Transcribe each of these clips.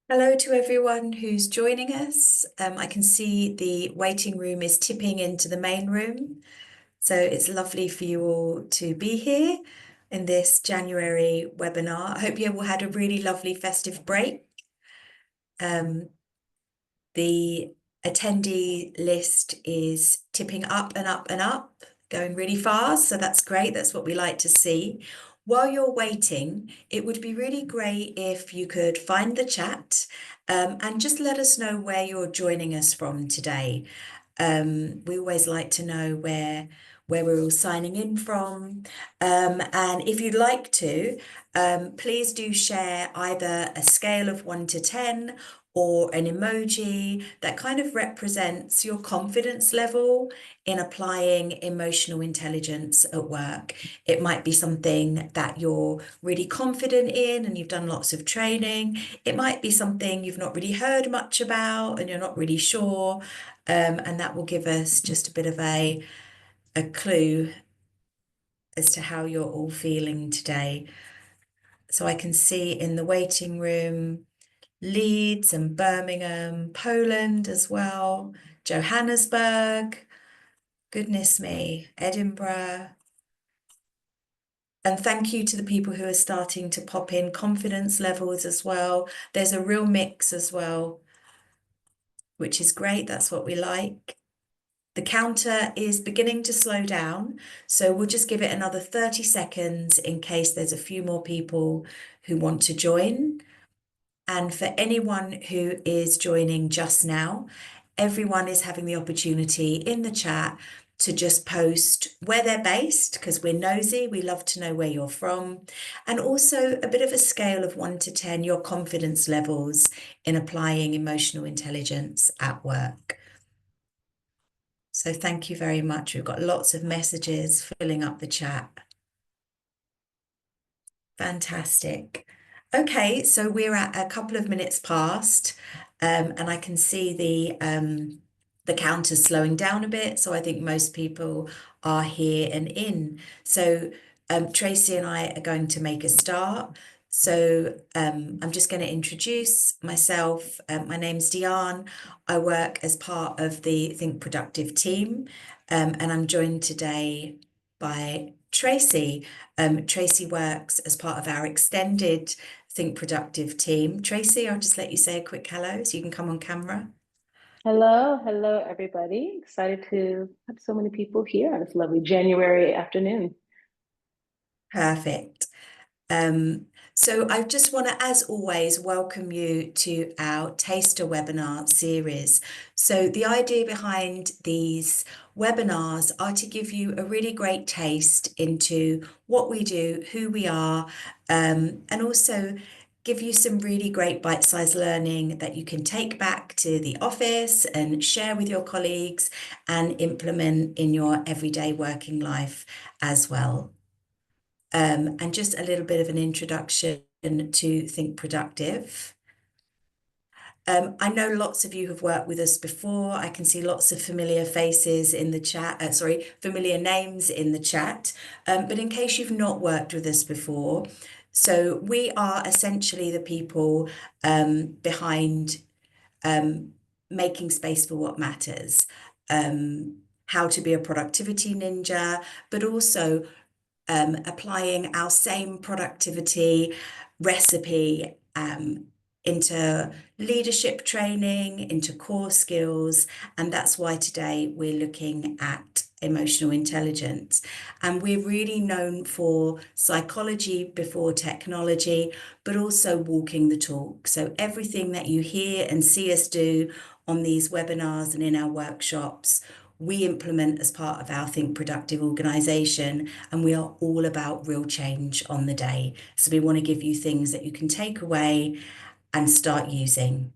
Hello to everyone who's joining us. I can see the waiting room is tipping into the main room. So it's lovely for you all to be here in this January webinar. I hope you all had a really lovely festive break. Um, the attendee list is tipping up and up and up, going really fast. So that's great. That's what we like to see. While you're waiting, it would be really great if you could find the chat and just let us know where you're joining us from today. We always like to know where we're all signing in from. And if you'd like to, please do share either a scale of 1 to 10 or an emoji that kind of represents your confidence level in applying emotional intelligence at work. It might be something that you're really confident in and you've done lots of training. It might be something you've not really heard much about and you're not really sure. And that will give us just a bit of a clue as to how you're all feeling today. So I can see in the waiting room, Leeds and Birmingham, Poland as well, Johannesburg, goodness me, Edinburgh. And thank you to the people who are starting to pop in confidence levels as well. There's a real mix as well, which is great. That's what we like. The counter is beginning to slow down, so we'll just give it another 30 seconds in case there's a few more people who want to join. And for anyone who is joining just now, everyone is having the opportunity in the chat to just post where they're based, because we're nosy, we love to know where you're from, and also a bit of a scale of 1 to 10, your confidence levels in applying emotional intelligence at work. So thank you very much. We've got lots of messages filling up the chat. Fantastic. Okay, so we're at a couple of minutes past, and I can see the counter slowing down a bit. So I think most people are here and in. So Tracy and I are going to make a start. So I'm just going to introduce myself. My name's Diane. I work as part of the Think Productive team, and I'm joined today by Tracy. Tracy works as part of our extended Think Productive team. Tracy, I'll just let you say a quick hello so you can come on camera. Hello, everybody. Excited to have so many people here on this lovely January afternoon. Perfect. So I just want to, as always, welcome you to our Taster webinar series. So the idea behind these webinars are to give you a really great taste into what we do, who we are, and also give you some really great bite-sized learning that you can take back to the office and share with your colleagues and implement in your everyday working life as well. And just a little bit of an introduction to Think Productive. I know lots of you have worked with us before. I can see lots of familiar faces in the chat, familiar names in the chat. But in case you've not worked with us before, so we are essentially the people behind making space for what matters, how to be a productivity ninja, but also applying our same productivity recipe into leadership training, into core skills. And that's why today we're looking at emotional intelligence. And we're really known for psychology before technology, but also walking the talk. So everything that you hear and see us do on these webinars and in our workshops, we implement as part of our Think Productive organisation, and we are all about real change on the day. So we want to give you things that you can take away and start using.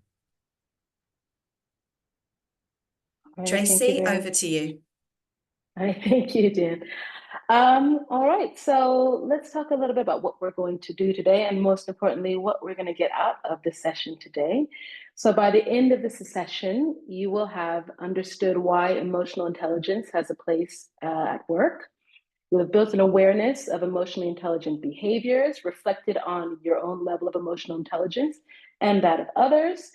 All right, thank you Tracy, very over to you. All right, thank you, Dan. All right, so let's talk a little bit about what we're going to do today, and most importantly, what we're going to get out of the session today. So by the end of this session, you will have understood why emotional intelligence has a place at work. You'll have built an awareness of emotionally intelligent behaviors, reflected on your own level of emotional intelligence, and that of others,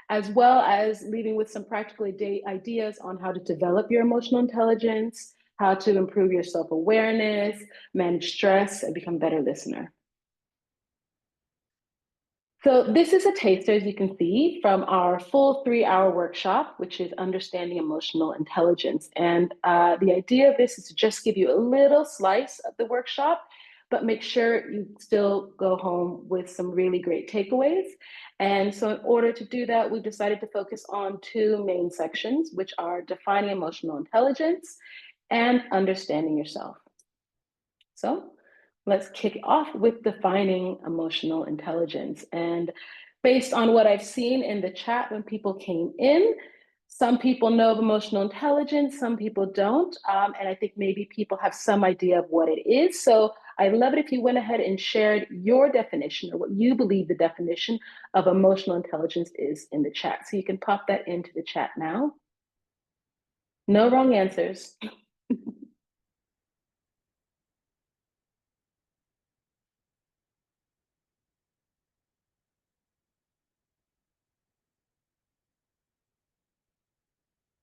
as well as leaving with some practical ideas on how to develop your emotional intelligence, how to improve your self-awareness, manage stress, and become a better listener. So this is a taster, as you can see, from our full 3-hour workshop, which is Understanding Emotional Intelligence. And the idea of this is to just give you a little slice of the workshop, but make sure you still go home with some really great takeaways. And so in order to do that, we've decided to focus on 2 main sections, which are defining emotional intelligence and understanding yourself. So let's kick off with defining emotional intelligence. And based on what I've seen in the chat when people came in, some people know of emotional intelligence, some people don't. And I think maybe people have some idea of what it is. So I'd love it if you went ahead and shared your definition or what you believe the definition of emotional intelligence is in the chat. So you can pop that into the chat now. No wrong answers.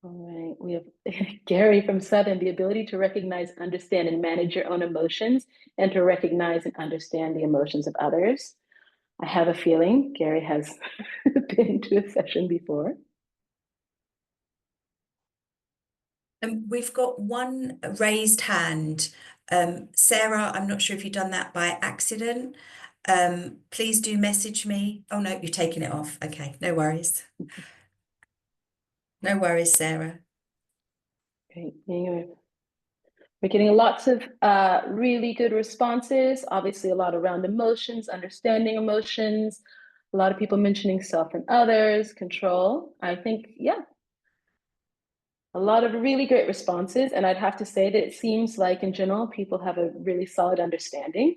All right, we have Gary from Southern, the ability to recognize, understand, and manage your own emotions, and to recognize and understand the emotions of others. I have a feeling Gary has been to a session before. We've got one raised hand. Sarah, I'm not sure if you've done that by accident. Please do message me. Oh no, you've taken it off. Okay, no worries. No worries, Sarah. Great. Anyway, we're getting lots of really good responses. Obviously, a lot around emotions, understanding emotions. A lot of people mentioning self and others, control. I think, yeah, a lot of really great responses. And I'd have to say that it seems like in general, people have a really solid understanding.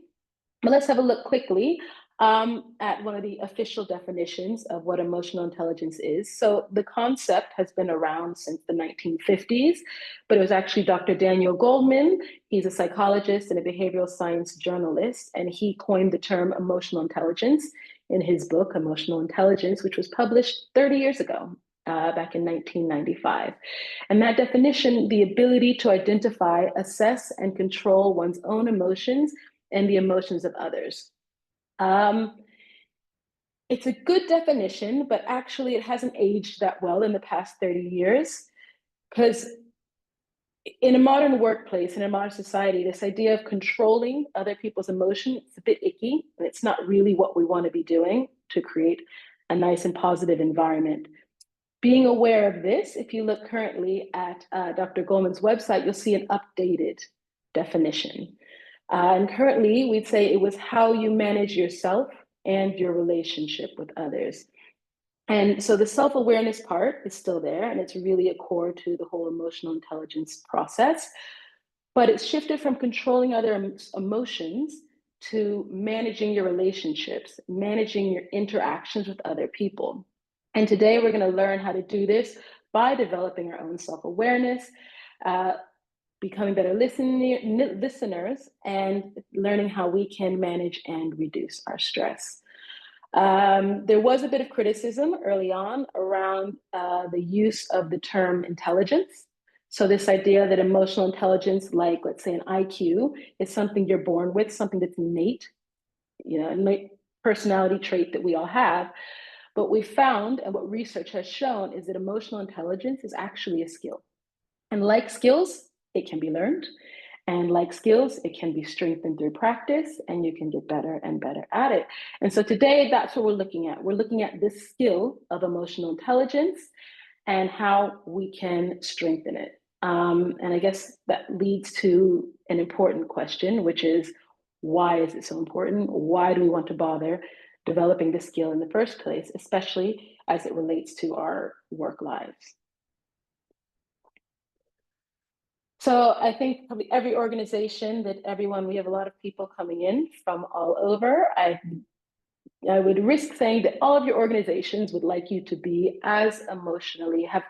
But let's have a look quickly at one of the official definitions of what emotional intelligence is. So the concept has been around since the 1950s, but it was actually Dr. Daniel Goleman. He's a psychologist and a behavioral science journalist, and he coined the term emotional intelligence in his book, Emotional Intelligence, which was published 30 years ago, back in 1995. And that definition, the ability to identify, assess, and control one's own emotions and the emotions of others. It's a good definition, but actually it hasn't aged that well in the past 30 years, because in a modern workplace, in a modern society, this idea of controlling other people's emotions is a bit icky, and it's not really what we want to be doing to create a nice and positive environment. Being aware of this, if you look currently at Dr. Goleman's website, you'll see an updated definition. And currently, we'd say it was how you manage yourself and your relationship with others. And so the self-awareness part is still there, and it's really a core to the whole emotional intelligence process. But it's shifted from controlling other emotions to managing your relationships, managing your interactions with other people. And today we're going to learn how to do this by developing our own self-awareness, becoming better listeners, and learning how we can manage and reduce our stress. There was a bit of criticism early on around the use of the term intelligence. So this idea that emotional intelligence, like let's say an IQ, is something you're born with, something that's innate, innate personality trait that we all have. But we found, and what research has shown, is that emotional intelligence is actually a skill. And like skills, it can be learned. And like skills, it can be strengthened through practice, and you can get better and better at it. And so today, that's what we're looking at. We're looking at this skill of emotional intelligence and how we can strengthen it. And I guess that leads to an important question, which is, why is it so important? Why do we want to bother developing this skill in the first place, especially as it relates to our work lives? So I think probably every organization that we have a lot of people coming in from all over. I would risk saying that all of your organizations would like you to be have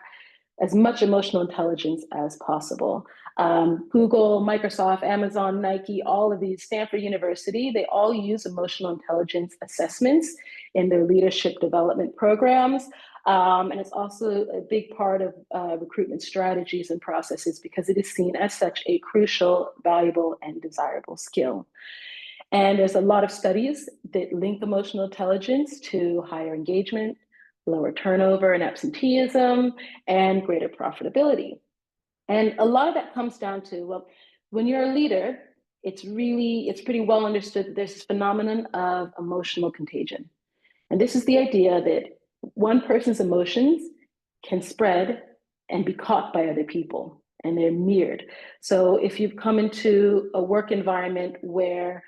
as much emotional intelligence as possible. Google, Microsoft, Amazon, Nike, all of these, Stanford University, they all use emotional intelligence assessments in their leadership development programs. And it's also a big part of recruitment strategies and processes because it is seen as such a crucial, valuable, and desirable skill. And there's a lot of studies that link emotional intelligence to higher engagement, lower turnover and absenteeism, and greater profitability. And a lot of that comes down to, well, when you're a leader, it's pretty well understood that there's this phenomenon of emotional contagion. And this is the idea that one person's emotions can spread and be caught by other people, and they're mirrored. So if you've come into a work environment where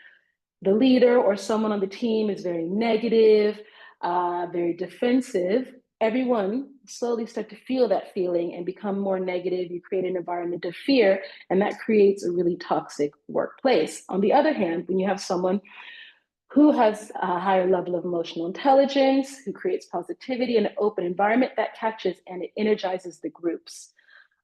the leader or someone on the team is very negative, very defensive, everyone slowly start to feel that feeling and become more negative. You create an environment of fear, and that creates a really toxic workplace. On the other hand, when you have someone who has a higher level of emotional intelligence, who creates positivity in an open environment, that catches and it energizes the groups.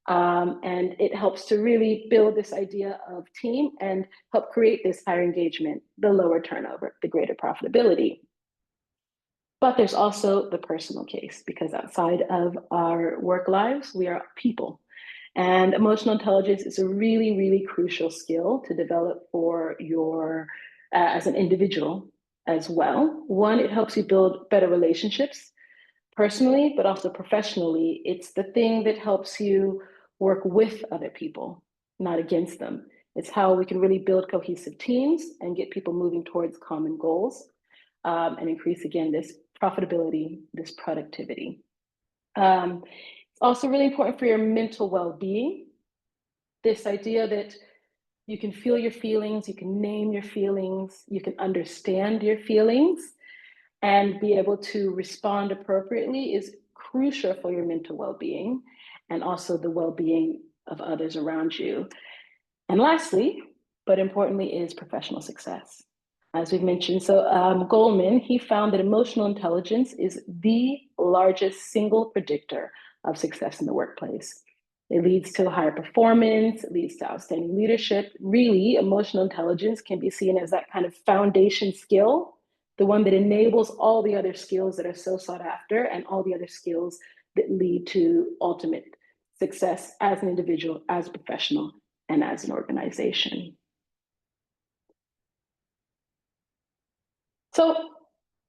And it helps to really build this idea of team and help create this higher engagement, the lower turnover, the greater profitability. But there's also the personal case, because outside of our work lives, we are people. And emotional intelligence is a really, really crucial skill to develop for your, as an individual as well. One, it helps you build better relationships personally, but also professionally. It's the thing that helps you work with other people, not against them. It's how we can really build cohesive teams and get people moving towards common goals, and increase, again, this profitability, this productivity. It's also really important for your mental well-being. This idea that you can feel your feelings, you can name your feelings, you can understand your feelings, and be able to respond appropriately is crucial for your mental well-being and also the well-being of others around you. And lastly, but importantly, is professional success. As we've mentioned, so Goleman, he found that emotional intelligence is the largest single predictor of success in the workplace. It leads to higher performance, it leads to outstanding leadership. Really, emotional intelligence can be seen as that kind of foundation skill, the one that enables all the other skills that are so sought after and all the other skills that lead to ultimate success as an individual, as a professional, and as an organization. So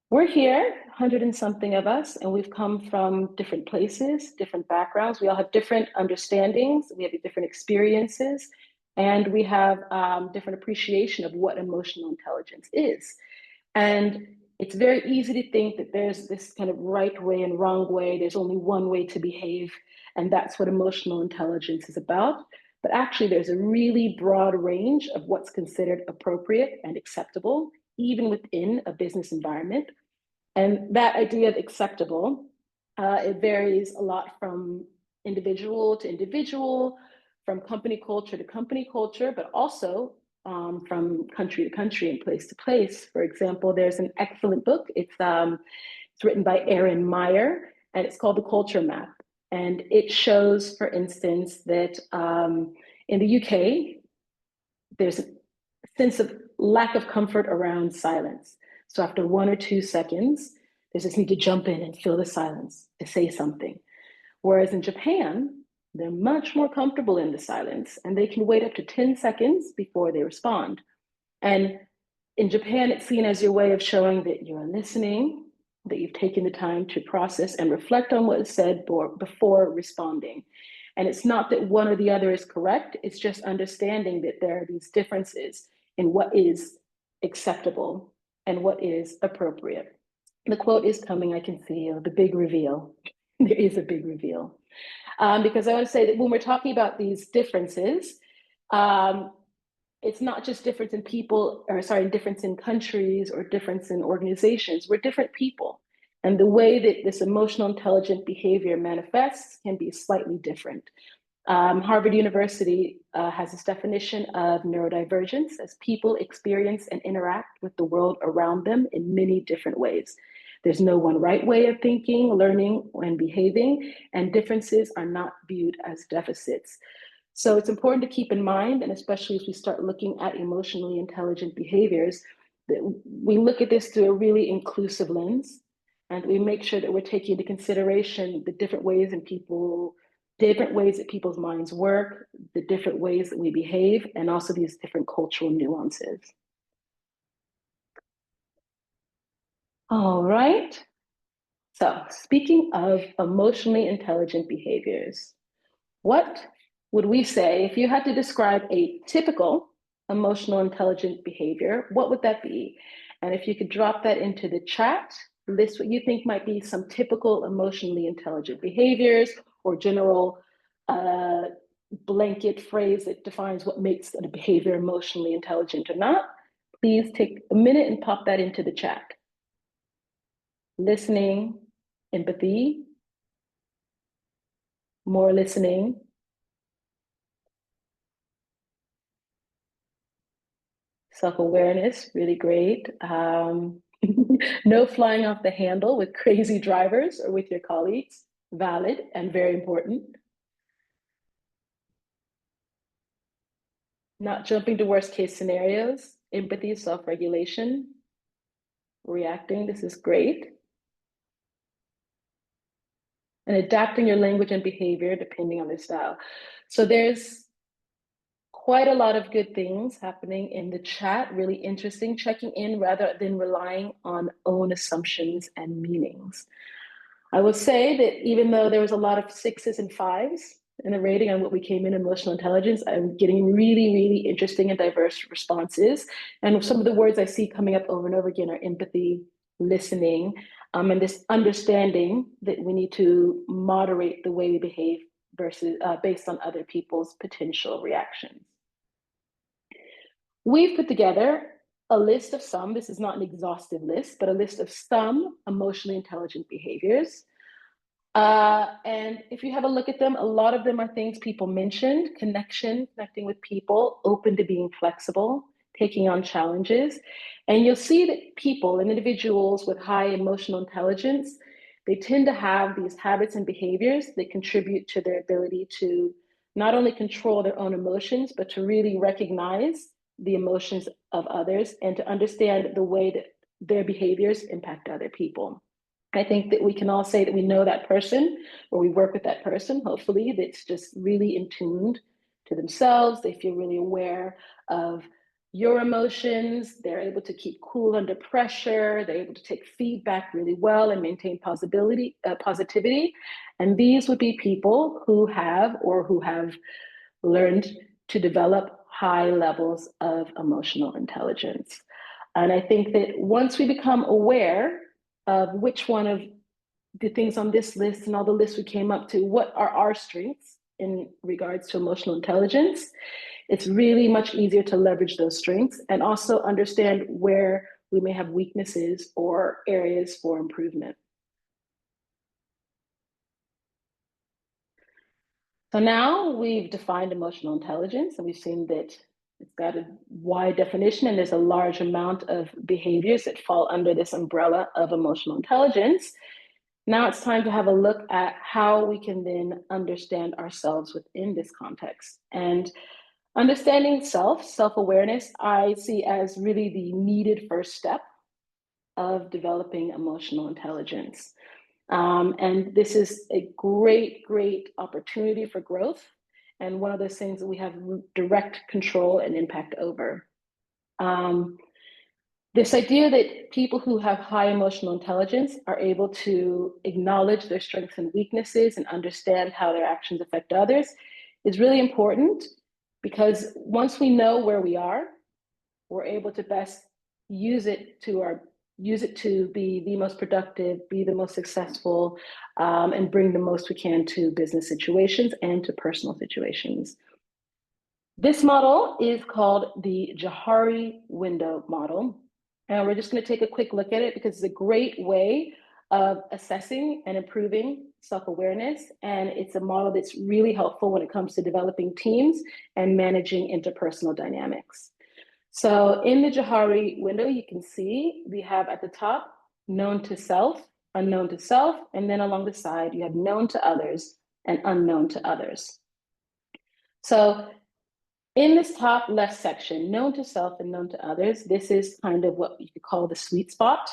we're here, 100 and something of us, and we've come from different places, different backgrounds. We all have different understandings, we have different experiences, and we have different appreciation of what emotional intelligence is. And it's very easy to think that there's this kind of right way and wrong way. There's only one way to behave, and that's what emotional intelligence is about. But actually, there's a really broad range of what's considered appropriate and acceptable, even within a business environment. And that idea of acceptable, it varies a lot from individual to individual, from company culture to company culture, but also from country to country and place to place. For example, there's an excellent book. It's written by Erin Meyer, and it's called The Culture Map. And it shows, for instance, that in the UK, there's a sense of lack of comfort around silence. So after 1 or 2 seconds, there's this need to jump in and fill the silence, to say something. Whereas in Japan, they're much more comfortable in the silence, and they can wait up to 10 seconds before they respond. And in Japan, it's seen as your way of showing that you're listening, that you've taken the time to process and reflect on what is said before responding. And it's not that one or the other is correct, it's just understanding that there are these differences in what is acceptable and what is appropriate. The quote is coming, I can see the big reveal. There is a big reveal. Because I want to say that when we're talking about these differences, it's not just difference in people, or sorry, difference in countries or difference in organizations. We're different people. And the way that this emotional intelligent behavior manifests can be slightly different. Harvard University has this definition of neurodivergence as people experience and interact with the world around them in many different ways. There's no one right way of thinking, learning, and behaving, and differences are not viewed as deficits. So it's important to keep in mind, and especially as we start looking at emotionally intelligent behaviors, that we look at this through a really inclusive lens, and we make sure that we're taking into consideration the different ways that people's minds work, the different ways that we behave, and also these different cultural nuances. All right. So speaking of emotionally intelligent behaviors, what would we say if you had to describe a typical emotional intelligent behavior, what would that be? And if you could drop that into the chat, list what you think might be some typical emotionally intelligent behaviors or general blanket phrase that defines what makes a behavior emotionally intelligent or not. Please take a minute and pop that into the chat. Listening, empathy, more listening, self-awareness, really great. No flying off the handle with crazy drivers or with your colleagues, valid and very important. Not jumping to worst case scenarios, empathy, self-regulation, reacting, this is great. And adapting your language and behavior depending on their style. So there's quite a lot of good things happening in the chat, really interesting, checking in rather than relying on own assumptions and meanings. I will say that even though there was a lot of 6s and 5s in the rating on what we came in emotional intelligence, I'm getting really, really interesting and diverse responses. And some of the words I see coming up over and over again are empathy, listening, and this understanding that we need to moderate the way we behave versus based on other people's potential reactions. We've put together a list of some, this is not an exhaustive list, but a list of some emotionally intelligent behaviors. And if you have a look at them, a lot of them are things people mentioned: connecting with people, open to being flexible, taking on challenges. And you'll see that people and individuals with high emotional intelligence, they tend to have these habits and behaviors that contribute to their ability to not only control their own emotions, but to really recognize the emotions of others and to understand the way that their behaviors impact other people. I think that we can all say that we know that person or we work with that person, hopefully, that's just really in tuned to themselves. They feel really aware of your emotions. They're able to keep cool under pressure. They're able to take feedback really well and maintain positivity. And these would be people who have learned to develop high levels of emotional intelligence. And I think that once we become aware of which one of the things on this list and all the lists we came up to, what are our strengths in regards to emotional intelligence, it's really much easier to leverage those strengths and also understand where we may have weaknesses or areas for improvement. So now we've defined emotional intelligence and we've seen that it's got a wide definition and there's a large amount of behaviors that fall under this umbrella of emotional intelligence. Now it's time to have a look at how we can then understand ourselves within this context. And understanding self-awareness, I see as really the needed first step of developing emotional intelligence. And this is a great, great opportunity for growth. And one of those things that we have direct control and impact over. This idea that people who have high emotional intelligence are able to acknowledge their strengths and weaknesses and understand how their actions affect others is really important, because once we know where we are, we're able to best use it to be the most productive, be the most successful, and bring the most we can to business situations and to personal situations. This model is called the Johari window model. And we're just going to take a quick look at it because it's a great way of assessing and improving self-awareness. And it's a model that's really helpful when it comes to developing teams and managing interpersonal dynamics. So in the Johari window, you can see we have at the top, known to self, unknown to self, and then along the side, you have known to others and unknown to others. So in this top left section, known to self and known to others, this is kind of what you could call the sweet spot,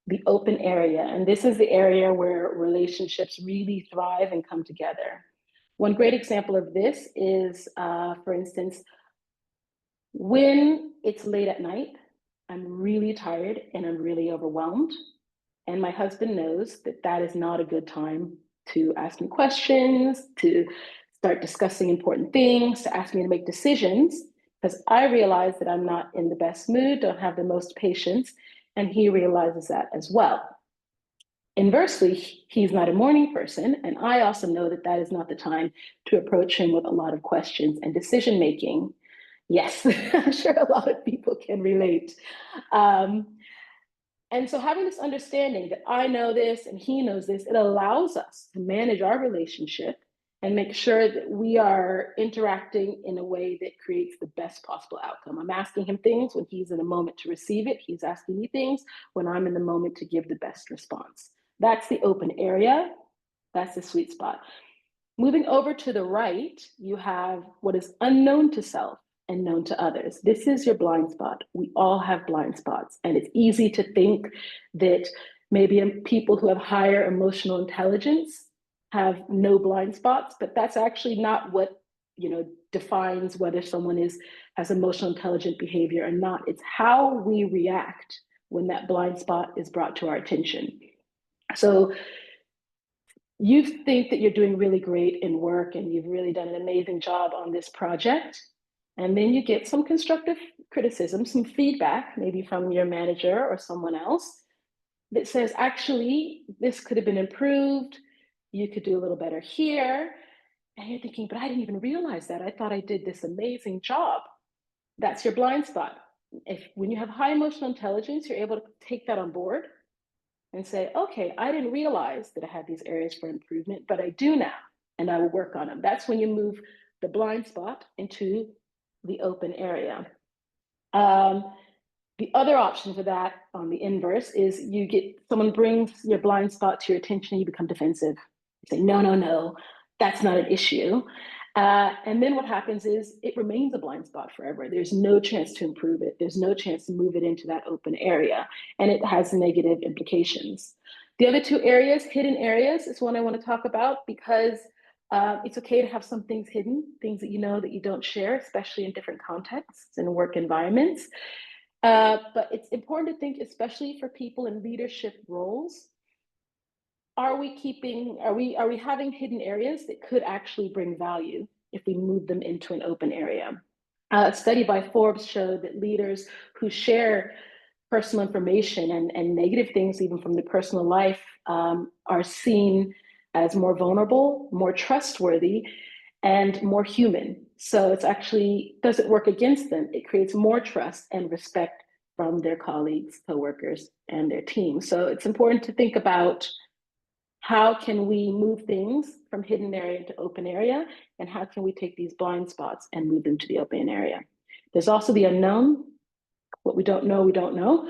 the open area. And this is the area where relationships really thrive and come together. One great example of this is, for instance, when it's late at night, I'm really tired and I'm really overwhelmed. And my husband knows that that is not a good time to ask me questions, to start discussing important things, to ask me to make decisions, because I realize that I'm not in the best mood, don't have the most patience, and he realizes that as well. Inversely, he's not a morning person, and I also know that that is not the time to approach him with a lot of questions and decision making. Yes, I'm sure a lot of people can relate. And so having this understanding that I know this and he knows this, it allows us to manage our relationship and make sure that we are interacting in a way that creates the best possible outcome. I'm asking him things when he's in a moment to receive it. He's asking me things when I'm in the moment to give the best response. That's the open area. That's the sweet spot. Moving over to the right, you have what is unknown to self and known to others. This is your blind spot. We all have blind spots, and it's easy to think that maybe people who have higher emotional intelligence have no blind spots, but that's actually not what defines whether someone has emotional intelligent behavior or not. It's how we react when that blind spot is brought to our attention. So you think that you're doing really great in work and you've really done an amazing job on this project. And then you get some constructive criticism, some feedback, maybe from your manager or someone else that says, actually, this could have been improved. You could do a little better here. And you're thinking, but I didn't even realize that. I thought I did this amazing job. That's your blind spot. When you have high emotional intelligence, you're able to take that on board and say, okay, I didn't realize that I had these areas for improvement, but I do now, and I will work on them. That's when you move the blind spot into the open area. The other option for that on the inverse is someone brings your blind spot to your attention and you become defensive. You say, no, that's not an issue. And then what happens is it remains a blind spot forever. There's no chance to improve it. There's no chance to move it into that open area, and it has negative implications. The other two areas, hidden areas, is one I want to talk about because it's okay to have some things hidden, things that you know that you don't share, especially in different contexts and work environments. But it's important to think, especially for people in leadership roles, are we having hidden areas that could actually bring value if we move them into an open area? A study by Forbes showed that leaders who share personal information and negative things, even from the personal life, are seen as more vulnerable, more trustworthy, and more human. So it's actually doesn't work against them. It creates more trust and respect from their colleagues, coworkers, and their team. So it's important to think about how can we move things from hidden area to open area, and how can we take these blind spots and move them to the open area. There's also the unknown. What we don't know, we don't know.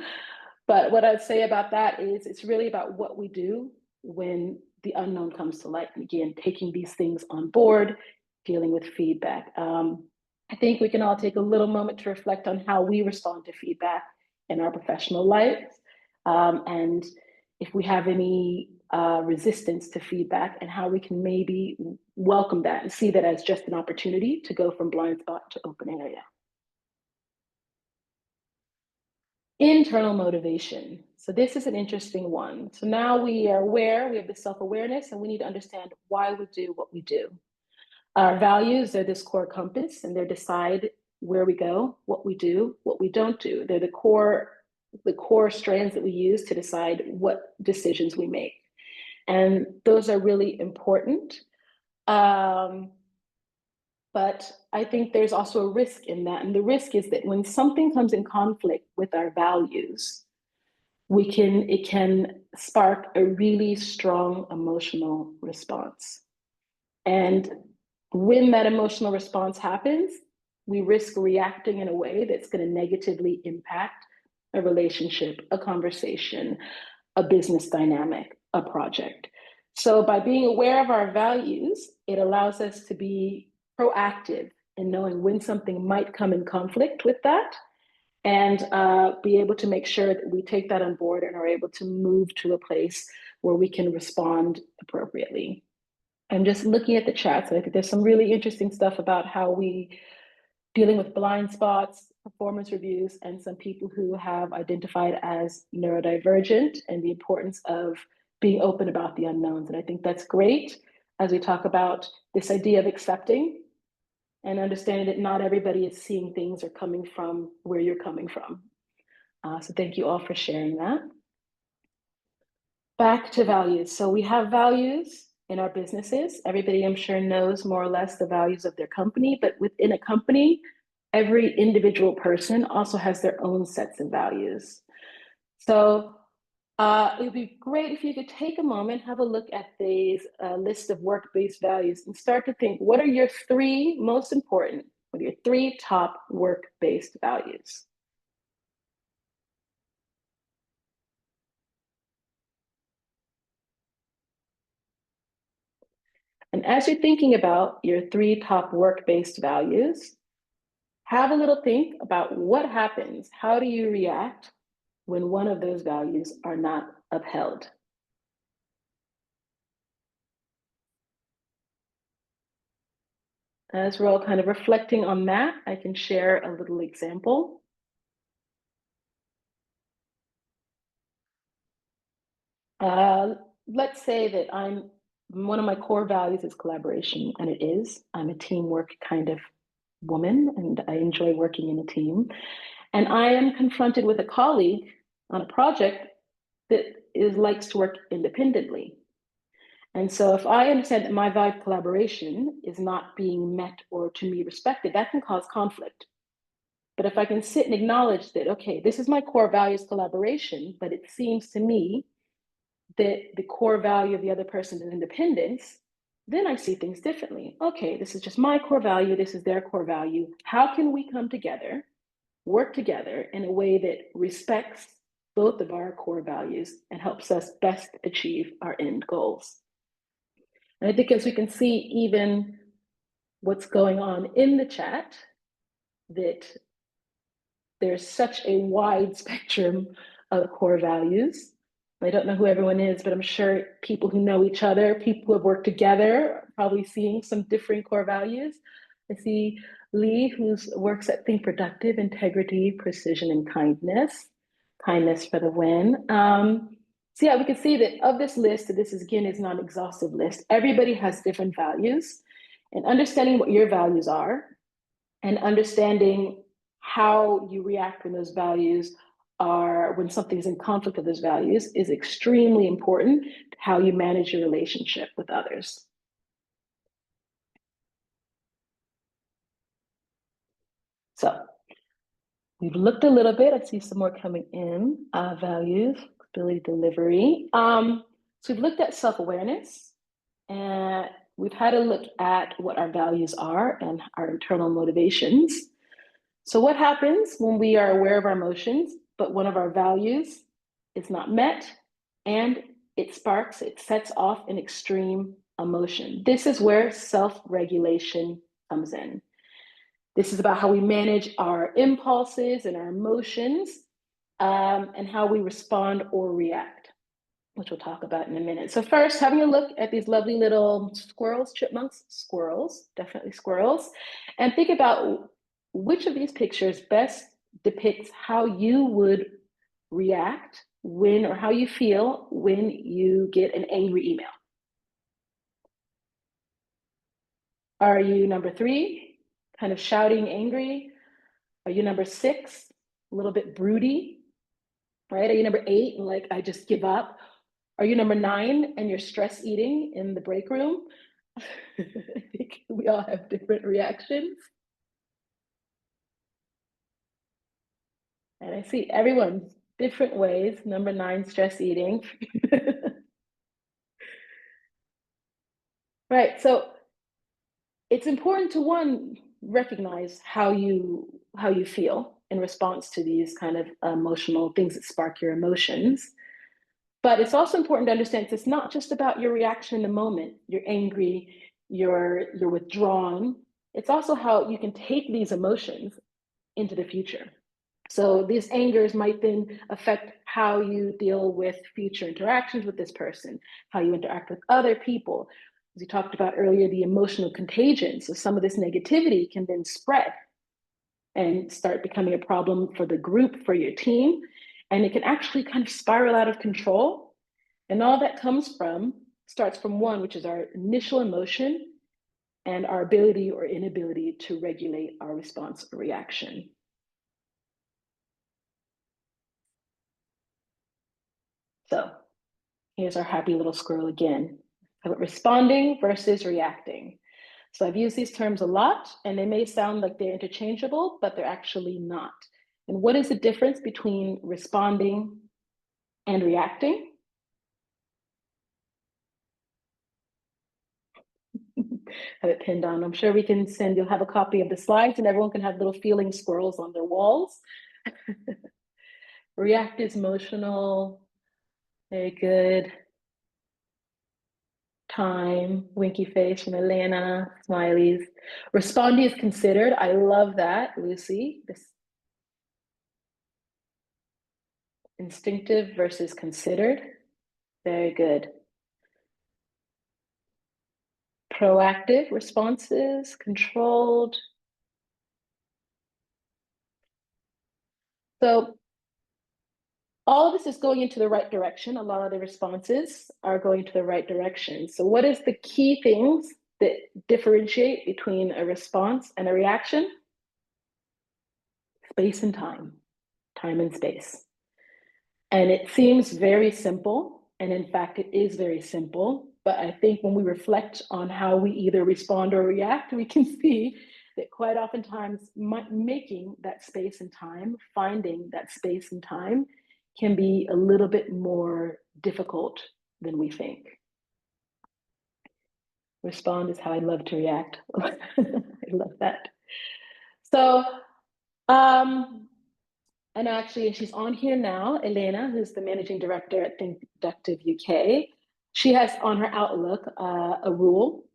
But what I'd say about that is it's really about what we do when the unknown comes to light. And again, taking these things on board, dealing with feedback. I think we can all take a little moment to reflect on how we respond to feedback in our professional lives. And if we have any resistance to feedback, and how we can maybe welcome that and see that as just an opportunity to go from blind spot to open area. Internal motivation. So this is an interesting one. So now we are aware, we have the self-awareness, and we need to understand why we do what we do. Our values are this core compass, and they decide where we go, what we do, what we don't do. They're the core strands that we use to decide what decisions we make. And those are really important. But I think there's also a risk in that. And the risk is that when something comes in conflict with our values, it can spark a really strong emotional response. And when that emotional response happens, we risk reacting in a way that's going to negatively impact a relationship, a conversation, a business dynamic, a project. So by being aware of our values, it allows us to be proactive in knowing when something might come in conflict with that, and be able to make sure that we take that on board and are able to move to a place where we can respond appropriately. I'm just looking at the chat, so I think there's some really interesting stuff about how we dealing with blind spots, performance reviews, and some people who have identified as neurodivergent and the importance of being open about the unknowns. And I think that's great as we talk about this idea of accepting and understanding that not everybody is seeing things or coming from where you're coming from. So thank you all for sharing that. Back to values. So we have values in our businesses. Everybody, I'm sure, knows more or less the values of their company, but within a company, every individual person also has their own sets of values. So it would be great if you could take a moment, have a look at these list of work-based values and start to think, what are your three most important, what are your three top work-based values? And as you're thinking about your three top work-based values, have a little think about what happens. How do you react when one of those values are not upheld? As we're all kind of reflecting on that, I can share a little example. Let's say that one of my core values is collaboration, and it is. I'm a teamwork kind of woman, and I enjoy working in a team. And I am confronted with a colleague on a project that likes to work independently. And so if I understand that my value of collaboration is not being met or to me respected, that can cause conflict. But if I can sit and acknowledge that, okay, this is my core value is collaboration, but it seems to me that the core value of the other person is independence, then I see things differently. Okay, this is just my core value, this is their core value. How can we come together, work together in a way that respects both of our core values and helps us best achieve our end goals? And I think as we can see, even what's going on in the chat, that there's such a wide spectrum of core values. I don't know who everyone is, but I'm sure people who know each other, people who have worked together, are probably seeing some different core values. I see Lee, who works at Think Productive, integrity, precision, and kindness. Kindness for the win. So yeah, we can see that of this list, this is again is not an exhaustive list. Everybody has different values, and understanding what your values are and understanding how you react when those values are, when something is in conflict with those values, is extremely important to how you manage your relationship with others. So we've looked a little bit. I see some more coming in. Values, ability, delivery. So we've looked at self-awareness, and we've had a look at what our values are and our internal motivations. So what happens when we are aware of our emotions, but one of our values is not met, and it sets off an extreme emotion? This is where self-regulation comes in. This is about how we manage our impulses and our emotions, and how we respond or react, which we'll talk about in a minute. So first, having a look at these lovely little squirrels, chipmunks, squirrels, definitely squirrels, and think about which of these pictures best depicts how you would react when, or how you feel when you get an angry email. Are you number 3, kind of shouting, angry? Are you number 6, a little bit broody, right? Are you number 8 and like, I just give up? Are you number 9 and you're stress eating in the break room? I think we all have different reactions. And I see everyone's different ways. Number 9, stress eating. Right, so it's important to, one, recognize how you feel in response to these kind of emotional things that spark your emotions. But it's also important to understand it's not just about your reaction in the moment. You're angry, you're withdrawn. it's also how you can take these emotions into the future. So these angers might then affect how you deal with future interactions with this person, how you interact with other people. As we talked about earlier, the emotional contagion. So some of this negativity can then spread and start becoming a problem for the group, for your team. And it can actually kind of spiral out of control. And all that starts from one, which is our initial emotion and our ability or inability to regulate our response or reaction. So here's our happy little squirrel again. Responding versus reacting. So I've used these terms a lot, and they may sound like they're interchangeable, but they're actually not. And what is the difference between responding and reacting? Have it pinned on. I'm sure we can send, you'll have a copy of the slides and everyone can have little feeling squirrels on their walls. React is emotional. Very good. Time, winky face from Elena, smileys. Respondee is considered. I love that, Lucy. This instinctive versus considered. Very good. Proactive responses, controlled. So all of this is going into the right direction. A lot of the responses are going to the right direction. So what is the key things that differentiate between a response and a reaction? Space and time and space. And it seems very simple. And in fact, it is very simple. But I think when we reflect on how we either respond or react, we can see that quite oftentimes making that space and time, finding that space and time can be a little bit more difficult than we think. Respond is how I love to react. I love that. So, and actually, she's on here now, Elena, who's the managing director at Think Productive UK. She has on her Outlook a rule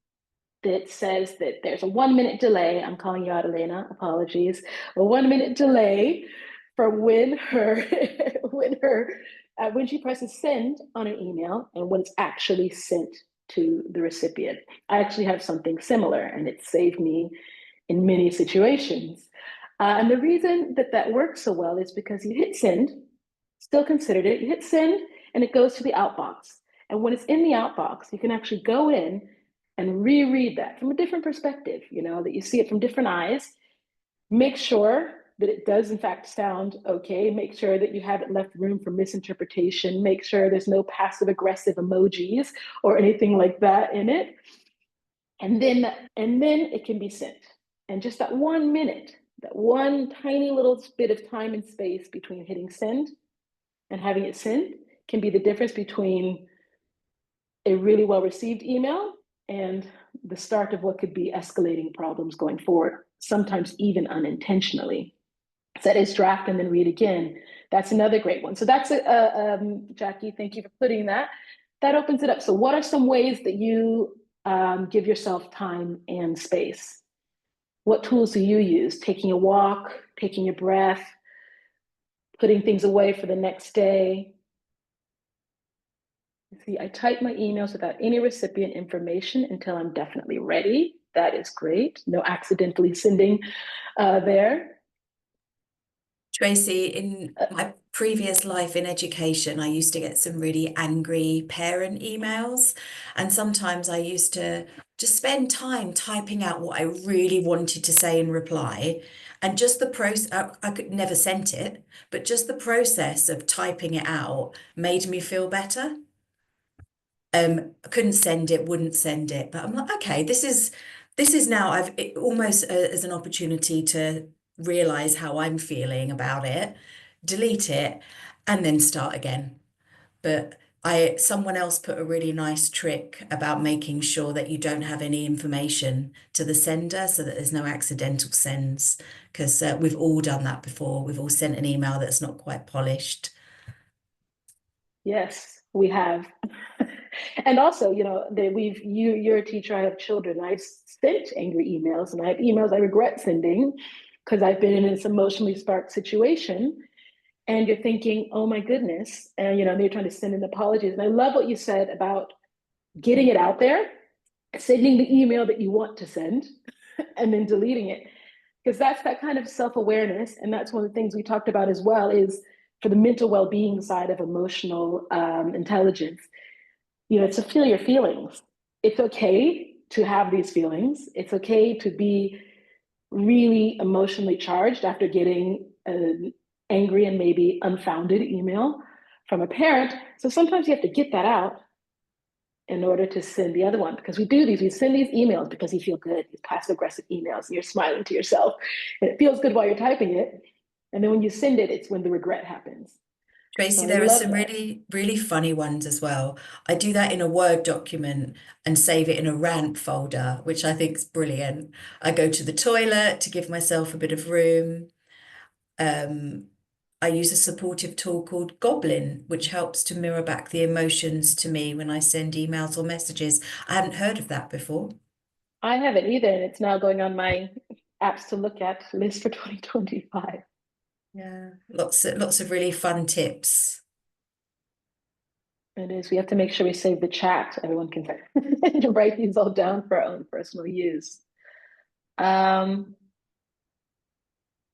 that says that there's a 1 minute delay. I'm calling you out, Elena, apologies. A 1 minute delay from when she presses send on an email and when it's actually sent to the recipient. I actually have something similar and it saved me in many situations. And the reason that works so well is because you hit send, still considered it, you hit send and it goes to the outbox. And when it's in the outbox, you can actually go in and reread that from a different perspective, that you see it from different eyes. Make sure that it does in fact sound okay. Make sure that you haven't left room for misinterpretation. Make sure there's no passive aggressive emojis or anything like that in it. And then it can be sent. And just that 1 minute, that one tiny little bit of time and space between hitting send and having it sent can be the difference between a really well-received email and the start of what could be escalating problems going forward, sometimes even unintentionally. Set as draft and then read again. That's another great one. So that's, Jackie, thank you for putting that. That opens it up. So what are some ways that you give yourself time and space? What tools do you use? Taking a walk, taking a breath, putting things away for the next day. See, I type my emails without any recipient information until I'm definitely ready. That is great. No accidentally sending there. Tracy, in my previous life in education, I used to get some really angry parent emails. And sometimes I used to just spend time typing out what I really wanted to say in reply. And just the process, I could never sent it, but just the process of typing it out made me feel better. I couldn't send it, wouldn't send it, but I'm like, okay, this is now almost as an opportunity to realize how I'm feeling about it, delete it, and then start again. But someone else put a really nice trick about making sure that you don't have any information to the sender so that there's no accidental sends, because we've all done that before. We've all sent an email that's not quite polished. Yes, we have. And also, you're a teacher, I have children. I've sent angry emails, and I have emails I regret sending because I've been in this emotionally sparked situation. And you're thinking, oh my goodness. And, they're trying to send in apologies. And I love what you said about getting it out there, sending the email that you want to send, and then deleting it. Because that's that kind of self-awareness. And that's one of the things we talked about as well, is for the mental well-being side of emotional intelligence, to feel your feelings. It's okay to have these feelings. It's okay to be really emotionally charged after getting an angry and maybe unfounded email from a parent. So sometimes you have to get that out in order to send the other one, because we send these emails because you feel good, these passive aggressive emails, and you're smiling to yourself, and it feels good while you're typing it. And then when you send it, it's when the regret happens. So Tracy, I there are love some that. really, really funny ones as well. I do that in a Word document and save it in a rant folder, which I think is brilliant. I go to the toilet to give myself a bit of room. Um, I use a supportive tool called Goblin, which helps to mirror back the emotions to me when I send emails or messages. I hadn't heard of that before. I haven't either, and it's now going on my apps to look at list for 2025. Yeah, lots of really fun tips. It is. We have to make sure we save the chat. Everyone can write these all down for our own personal use. Um,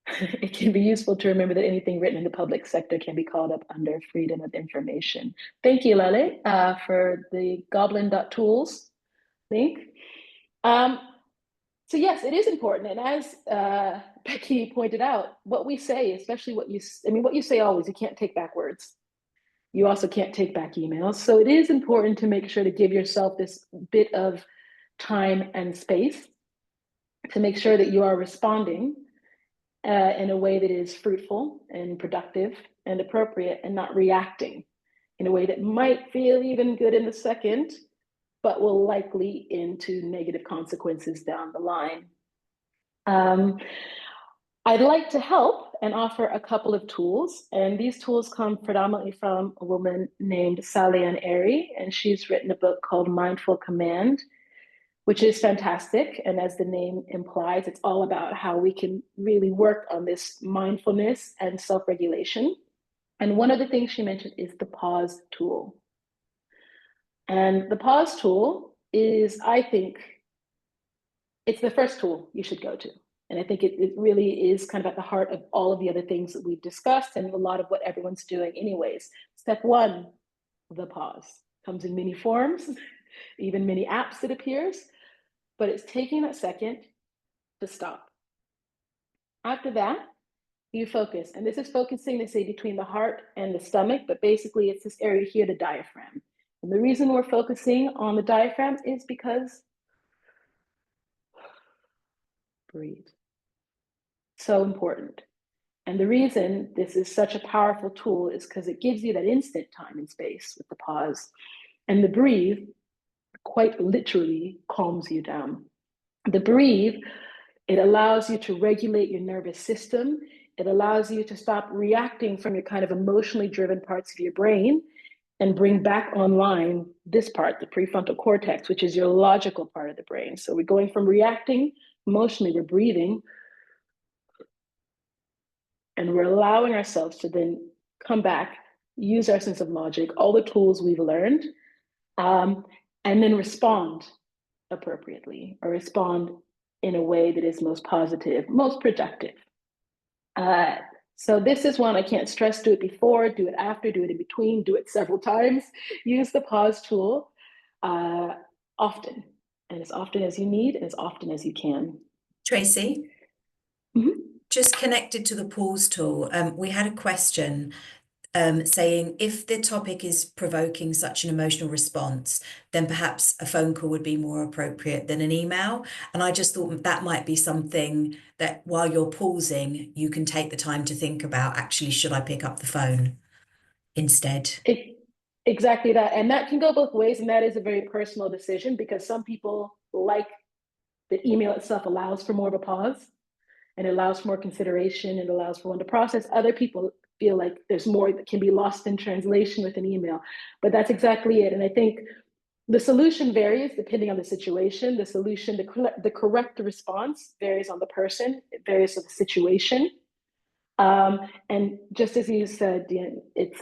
it can be useful to remember that anything written in the public sector can be called up under freedom of information. Thank you, Lale, for the goblin.tools link. Um, so yes, it is important. And as Becky pointed out, what we say, especially what you say always, you can't take back words. You also can't take back emails. So it is important to make sure to give yourself this bit of time and space to make sure that you are responding in a way that is fruitful and productive and appropriate, and not reacting in a way that might feel even good in the second, but will likely into negative consequences down the line. I'd like to help and offer a couple of tools, and these tools come predominantly from a woman named Sally Ann Airy, and she's written a book called Mindful Command, which is fantastic. And as the name implies, it's all about how we can really work on this mindfulness and self-regulation. And one of the things she mentioned is the pause tool. And the pause tool is, I think, it's the first tool you should go to. And I think it really is kind of at the heart of all of the other things that we've discussed, and a lot of what everyone's doing anyways. Step one, the pause. Comes in many forms, even many apps, it appears, but it's taking that second to stop. After that, you focus. And this is focusing, they say, between the heart and the stomach, but basically it's this area here, the diaphragm. And the reason we're focusing on the diaphragm is because breathe. So important. And the reason this is such a powerful tool is because it gives you that instant time and space with the pause. And the breathe quite literally calms you down. The breathe, it allows you to regulate your nervous system. It allows you to stop reacting from your kind of emotionally driven parts of your brain and bring back online this part, the prefrontal cortex, which is your logical part of the brain. So we're going from reacting emotionally, we're breathing, and we're allowing ourselves to then come back, use our sense of logic, all the tools we've learned, and then respond appropriately, or respond in a way that is most positive, most productive. So this is one I can't stress: do it before, do it after, do it in between, do it several times. Use the pause tool often, and as often as you need, and as often as you can. Tracy, Mm-hmm. just connected to the pause tool, we had a question saying if the topic is provoking such an emotional response, then perhaps a phone call would be more appropriate than an email. And I just thought that might be something that while you're pausing, you can take the time to think about, actually, should I pick up the phone instead? Exactly that. And that can go both ways. And that is a very personal decision, because some people like the email itself allows for more of a pause, and it allows for more consideration, and allows for one to process. Other people feel like there's more that can be lost in translation with an email. But that's exactly it. And I think The solution varies depending on the situation. The solution, the correct response varies on the person. It varies on the situation. And just as you said, Dan, it's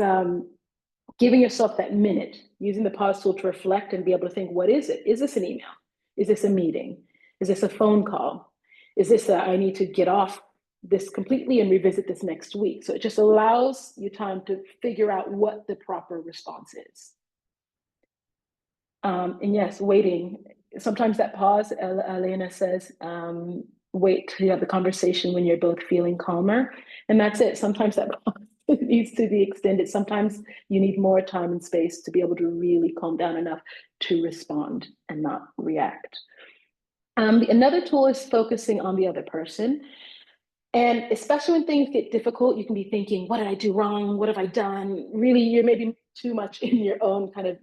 giving yourself that minute, using the pause tool to reflect and be able to think, what is it? Is this an email? Is this a meeting? Is this a phone call? Is this I need to get off this completely and revisit this next week? So it just allows you time to figure out what the proper response is. And yes, waiting. Sometimes that pause, Elena says, wait till you have the conversation when you're both feeling calmer. And that's it. Sometimes that pause needs to be extended. Sometimes you need more time and space to be able to really calm down enough to respond and not react. Another tool is focusing on the other person. And especially when things get difficult, you can be thinking, what did I do wrong? What have I done? Really, you're maybe too much in your own kind of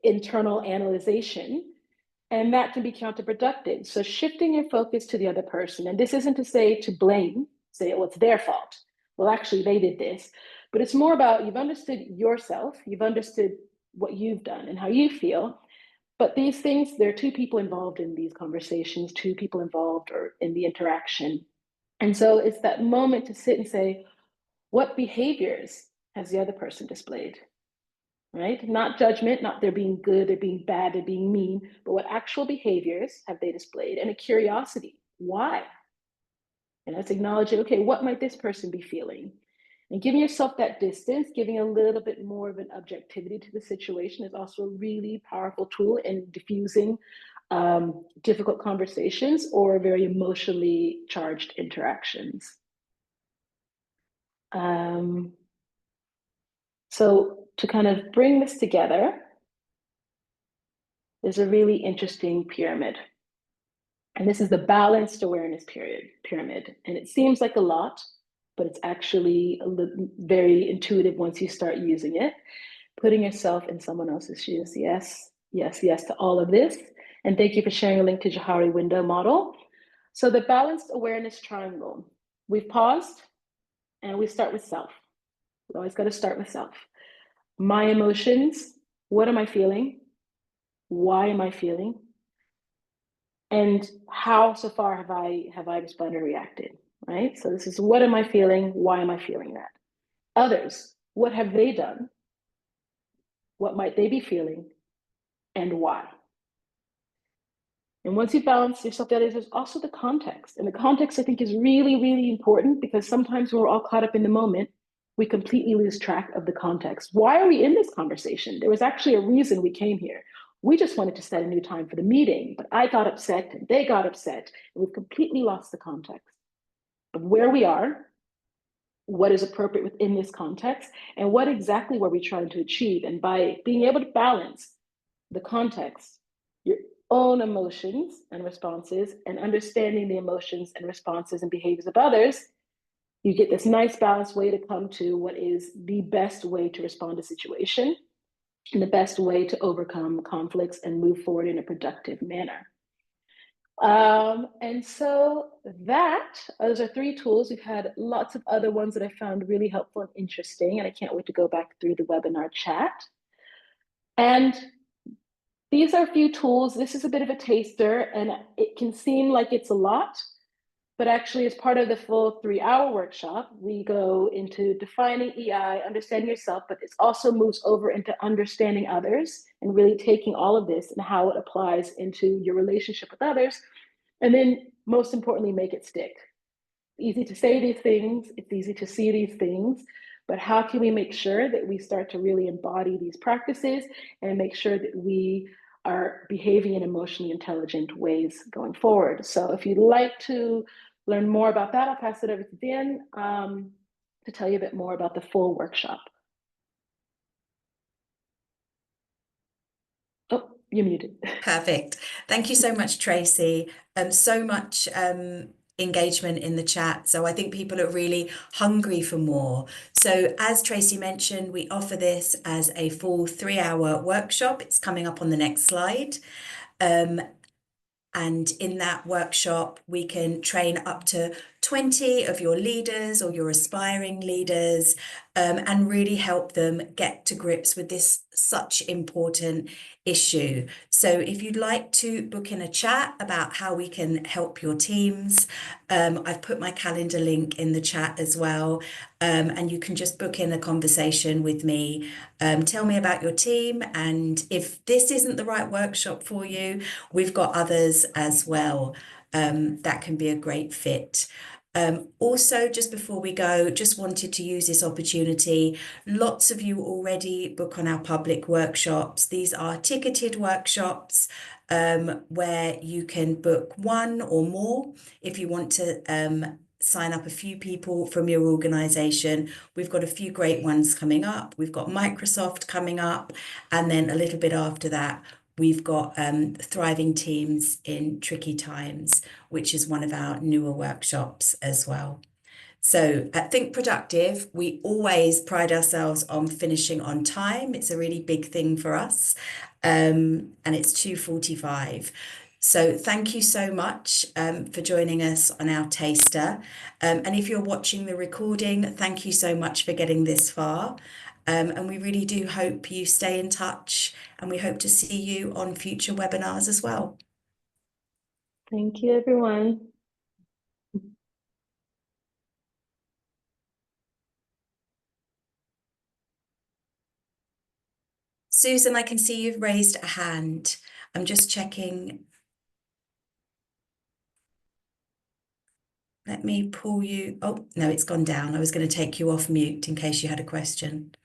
internal analyzation, and that can be counterproductive. So shifting your focus to the other person, and this isn't to say to blame, say, oh, it's their fault. Well, actually, they did this. But it's more about you've understood yourself, you've understood what you've done and how you feel. But these things, there are two people involved in these conversations, two people involved or in the interaction. And so it's that moment to sit and say, what behaviors has the other person displayed? Right? Not judgment, not they're being good, they're being bad, they're being mean, but what actual behaviors have they displayed? And a curiosity, why? And let's acknowledge it, okay, what might this person be feeling? And giving yourself that distance, giving a little bit more of an objectivity to the situation is also a really powerful tool in diffusing difficult conversations or very emotionally charged interactions. So to kind of bring this together, there's a really interesting pyramid. And this is the balanced awareness pyramid. And it seems like a lot, but it's actually very intuitive once you start using it. Putting yourself in someone else's shoes. Yes, yes, yes to all of this. And thank you for sharing a link to Johari window model. So the balanced awareness triangle. We've paused and we start with self. We always got to start with self. My emotions, what am I feeling? Why am I feeling? And how so far have I responded or reacted, right? So this is what am I feeling? Why am I feeling that? Others, what have they done? What might they be feeling? And why? And once you balance yourself, there's also the context. And the context, I think, is really, really important because sometimes when we're all caught up in the moment, we completely lose track of the context. Why are we in this conversation? There was actually a reason we came here. We just wanted to set a new time for the meeting, but I got upset and they got upset, and we've completely lost the context of where we are, what is appropriate within this context, and what exactly were we trying to achieve. And by being able to balance the context, your own emotions and responses, and understanding the emotions and responses and behaviors of others, you get this nice balanced way to come to what is the best way to respond to a situation and the best way to overcome conflicts and move forward in a productive manner. And so those are 3 tools. We've had lots of other ones that I found really helpful and interesting, and I can't wait to go back through the webinar chat. And these are a few tools. This is a bit of a taster, and it can seem like it's a lot, but actually as part of the full 3-hour workshop, we go into defining EI, understanding yourself, but it also moves over into understanding others and really taking all of this and how it applies into your relationship with others. And then most importantly, make it stick. Easy to say these things, it's easy to see these things, but how can we make sure that we start to really embody these practices and make sure that we are behaving in emotionally intelligent ways going forward? So if you'd like to learn more about that, I'll pass it over to Dan to tell you a bit more about the full workshop. Oh, you're muted. Perfect. Thank you so much, Tracy. So much engagement in the chat. So I think people are really hungry for more. So as Tracy mentioned, we offer this as a full 3-hour workshop. It's coming up on the next slide. And in that workshop, we can train up to 20 of your leaders or your aspiring leaders, and really help them get to grips with this such important issue. So if you'd like to book in a chat about how we can help your teams, I've put my calendar link in the chat as well. And you can just book in a conversation with me. Tell me about your team. And if this isn't the right workshop for you, we've got others as well. That can be a great fit. Also, just before we go, just wanted to use this opportunity. Lots of you already book on our public workshops. These are ticketed workshops where you can book one or more if you want to sign up a few people from your organization. We've got a few great ones coming up. We've got Microsoft coming up, and then a little bit after that, we've got Thriving Teams in Tricky Times, which is one of our newer workshops as well. So at Think Productive, we always pride ourselves on finishing on time. It's a really big thing for us, and it's 2:45. So thank you so much for joining us on our taster. And if you're watching the recording, thank you so much for getting this far. And we really do hope you stay in touch, and we hope to see you on future webinars as well. Thank you, everyone. Susan, I can see you've raised a hand. I'm just checking. Let me pull you. Oh, no, it's gone down. I was going to take you off mute in case you had a question.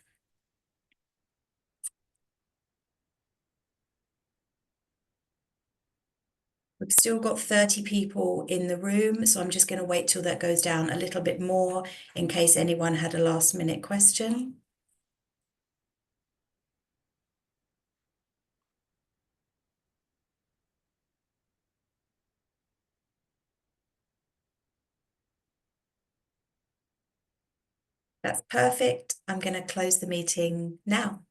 We've still got 30 people in the room, so I'm just going to wait till that goes down a little bit more in case anyone had a last minute question. That's perfect. I'm going to close the meeting now.